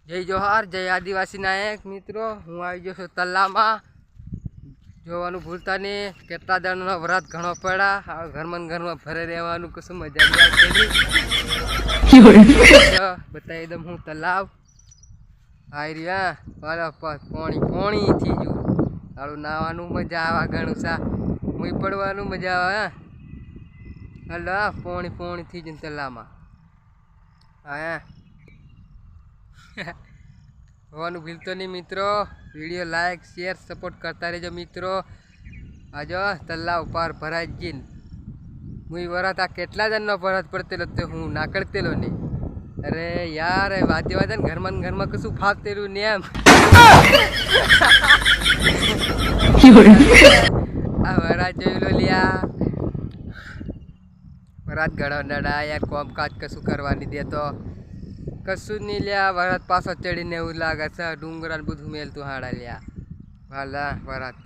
जय जोहार जय आदिवासी नायक मित्रों हूँ आई गयो છું તલામાં જોવાનું ભૂલતા નહીં કેટલા દાડાનો વ્રત ઘણો પડ્યા હવે ઘરમાં ભરે રહેવાનું કશું મજા નહીં આવતી બતાવી દઉં હું તલાવ આવી રહ્યા બરફ પાણી પાણી થઈ ગયું તારું નાવાનું મજા આવે ઘણું સા મુઈ પડવાનું મજા આવે હલો પાણી પાણી થઈ ગયું તલાવમાં હા હોવાનું ભૂલતો નહીં મિત્રો વિડીયો લાઈક શેર સપોર્ટ કરતા રહેજો મિત્રો આજો તલાવ પાર ભરાઈ જઈને હું વરત આ કેટલા જણનો ભરત પડતેલો તે હું નાકળતેલો નહીં અરે યાર વાતે વાતે ને ઘરમાં કશું ફાવતેલું ને એમ આ વરાત જોઈ લો લ્યા વરાત ઘણો નડા યાર કામકાજ કશું કરવાની દેતો કશું નહીં લ્યા વરાત પાછો ચડીને એવું લાગે છે ડુંગરા બધું મેલતું હાડા લ્યા વાલા વરાત